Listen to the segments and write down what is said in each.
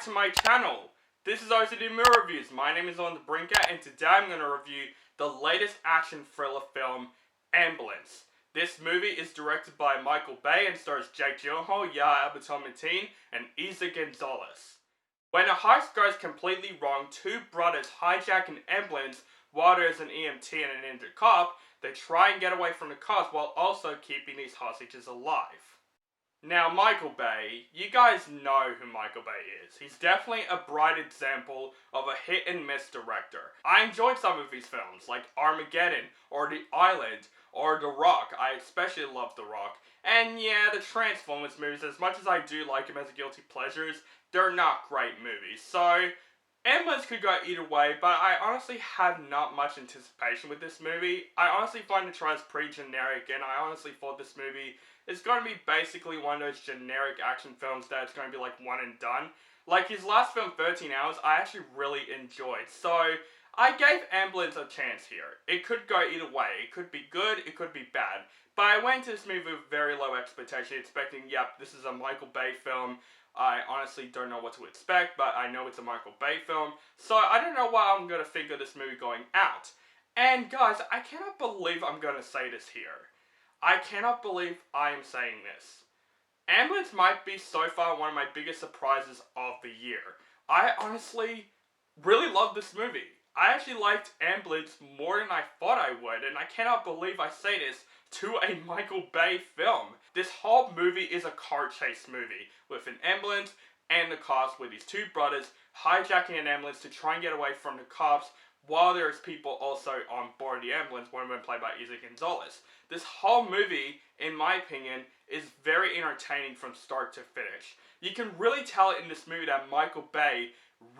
to my channel. This is OCD Movie Reviews. My name is On the Brinker, and today I'm going to review the latest action thriller film, Ambulance. This movie is directed by Michael Bay and stars Jake Gyllenhaal, Yahya Abdul-Mateen, and Eiza Gonzalez. When a heist goes completely wrong, two brothers hijack an ambulance while there's an EMT and an injured cop. They try and get away from the cops while also keeping these hostages alive. Now, Michael Bay, you guys know who Michael Bay is. He's definitely a bright example of a hit and miss director. I enjoyed some of his films, like Armageddon, or The Island, or The Rock. I especially love The Rock. And yeah, the Transformers movies, as much as I do like him as guilty pleasures, they're not great movies. So, Ambulance could go either way, but I honestly have not much anticipation with this movie. I honestly find the tries pretty generic, and I honestly thought this movie is going to be basically one of those generic action films that's going to be like one and done. Like his last film, 13 Hours, I actually really enjoyed. So, I gave Ambulance a chance here. It could go either way. It could be good, it could be bad. But I went into this movie with very low expectation, expecting, yep, this is a Michael Bay film. I honestly don't know what to expect, but I know it's a Michael Bay film, so I don't know what I'm going to think of this movie going out. And guys, I cannot believe I'm going to say this here. I cannot believe I am saying this. Ambulance might be so far one of my biggest surprises of the year. I honestly really love this movie. I actually liked Ambulance more than I thought I would, and I cannot believe I say this to a Michael Bay film. This whole movie is a car chase movie with an ambulance and the cops, with these two brothers hijacking an ambulance to try and get away from the cops while there's people also on board the ambulance, one of them played by Eiza Gonzalez. This whole movie, in my opinion, is very entertaining from start to finish. You can really tell in this movie that Michael Bay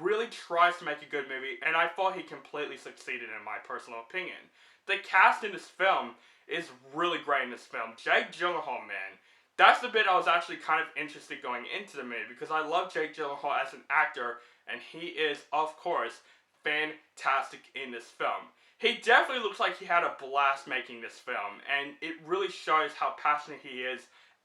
really tries to make a good movie, and I thought he completely succeeded in my personal opinion. The cast in this film is really great in this film. Jake Gyllenhaal, man. That's the bit I was actually kind of interested going into the movie, because I love Jake Gyllenhaal as an actor, and he is, of course, fantastic in this film. He definitely looks like he had a blast making this film, and it really shows how passionate he is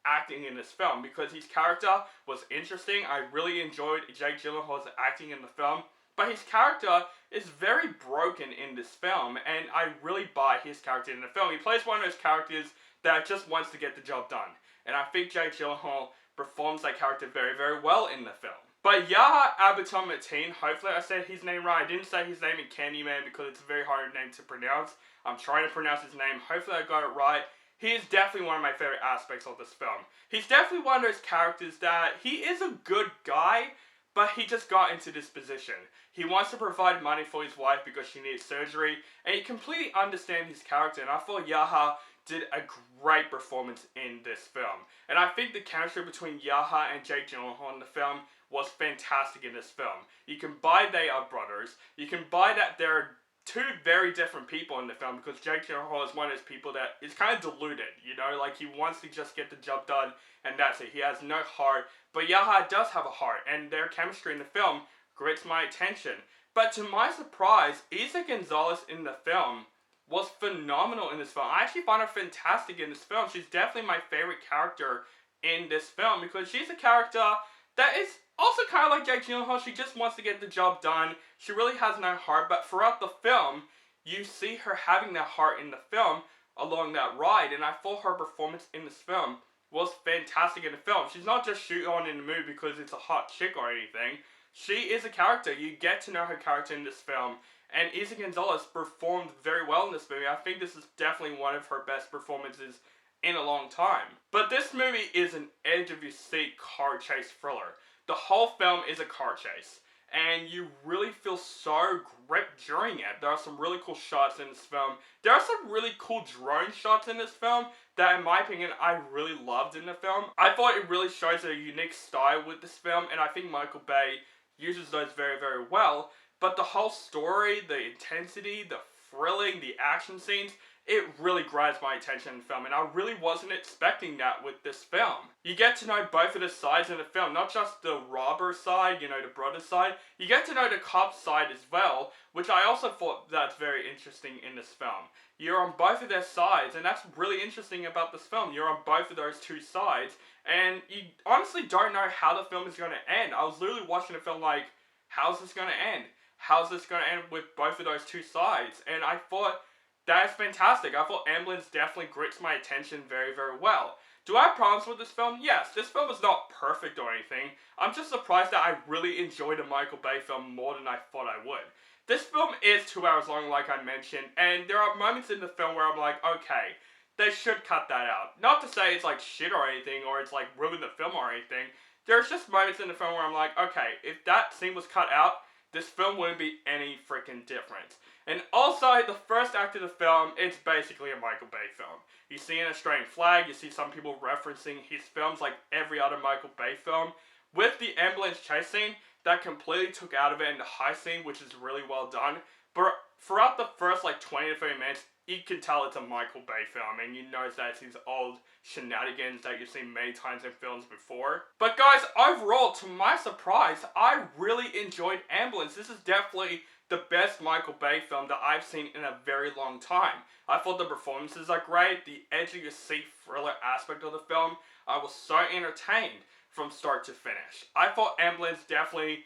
acting in this film, because his character was interesting. I really enjoyed Jake Gyllenhaal's acting in the film, but his character is very broken in this film, and I really buy his character in the film. He plays one of those characters that just wants to get the job done, and I think Jake Gyllenhaal performs that character very, very well in the film. But Yahya Abdul-Mateen, hopefully I said his name right. I didn't say his name in Candyman because it's a very hard name to pronounce. I'm trying to pronounce his name. Hopefully I got it right. He is definitely one of my favorite aspects of this film. He's definitely one of those characters that he is a good guy, but he just got into this position. He wants to provide money for his wife because she needs surgery, and he completely understands his character, and I thought Yahya did a great performance in this film. And I think the chemistry between Yahya and Jake Gyllenhaal in the film was fantastic in this film. You can buy they are brothers. You can buy that they're two very different people in the film, because Jake Gyllenhaal is one of those people that is kind of deluded, you know, like he wants to just get the job done and that's it. He has no heart, but Yahya does have a heart, and their chemistry in the film grits my attention. But to my surprise, Eiza Gonzalez in the film was phenomenal in this film. I actually found her fantastic in this film. She's definitely my favorite character in this film, because she's a character that is also kind of like Jake Gyllenhaal. She just wants to get the job done. She really has no heart, but throughout the film, you see her having that heart in the film along that ride, and I thought her performance in this film was fantastic in the film. She's not just shoot on in the movie because it's a hot chick or anything. She is a character. You get to know her character in this film, and Eiza Gonzalez performed very well in this movie. I think this is definitely one of her best performances in a long time. But this movie is an edge-of-your-seat car chase thriller. The whole film is a car chase, and you really feel so gripped during it. There are some really cool shots in this film. There are some really cool drone shots in this film that, in my opinion, I really loved in the film. I thought it really shows a unique style with this film, and I think Michael Bay uses those very, very well. But the whole story, the intensity, the thrilling, the action scenes, it really grabs my attention in the film, and I really wasn't expecting that with this film. You get to know both of the sides in the film, not just the robber side, the brother side. You get to know the cop side as well, which I also thought that's very interesting in this film. You're on both of their sides, and that's really interesting about this film. You're on both of those two sides, and you honestly don't know how the film is going to end. I was literally watching the film like, how's this going to end? How's this going to end with both of those two sides? And I thought, that's fantastic. I thought Ambulance definitely grips my attention very, very well. Do I have problems with this film? Yes, this film is not perfect or anything. I'm just surprised that I really enjoyed a Michael Bay film more than I thought I would. This film is 2 hours long, like I mentioned, and there are moments in the film where I'm like, okay, they should cut that out. Not to say it's like shit or anything, or it's like ruin the film or anything. There's just moments in the film where I'm like, okay, if that scene was cut out, this film wouldn't be any freaking different. And also, the first act of the film, it's basically a Michael Bay film. You see an Australian flag, you see some people referencing his films like every other Michael Bay film. With the ambulance chase scene, that completely took out of it, and the high scene, which is really well done. But throughout the first 20 to 30 minutes, you can tell it's a Michael Bay film, and you know that it's his old shenanigans that you've seen many times in films before. But guys, overall, to my surprise, I really enjoyed Ambulance. This is definitely the best Michael Bay film that I've seen in a very long time. I thought the performances are great, the edge of your seat thriller aspect of the film, I was so entertained from start to finish. I thought Ambulance definitely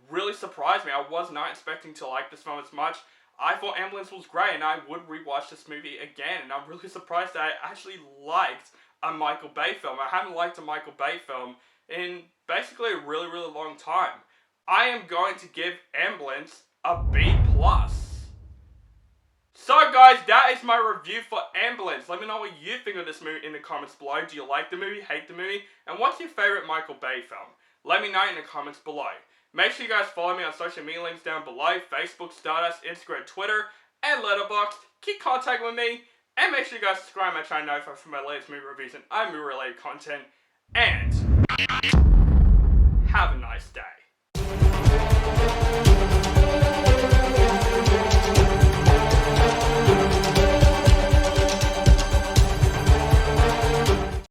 really surprised me. I was not expecting to like this film as much. I thought Ambulance was great, and I would rewatch this movie again, and I'm really surprised that I actually liked a Michael Bay film. I haven't liked a Michael Bay film in basically a really, really long time. I am going to give Ambulance a B+. So guys, that is my review for Ambulance. Let me know what you think of this movie in the comments below. Do you like the movie, hate the movie, and what's your favorite Michael Bay film? Let me know in the comments below. Make sure you guys follow me on social media links down below, Facebook, Stardust, Instagram, Twitter, and Letterboxd. Keep contact with me, and make sure you guys subscribe to my channel for my latest movie reviews and movie related content. And have a nice day.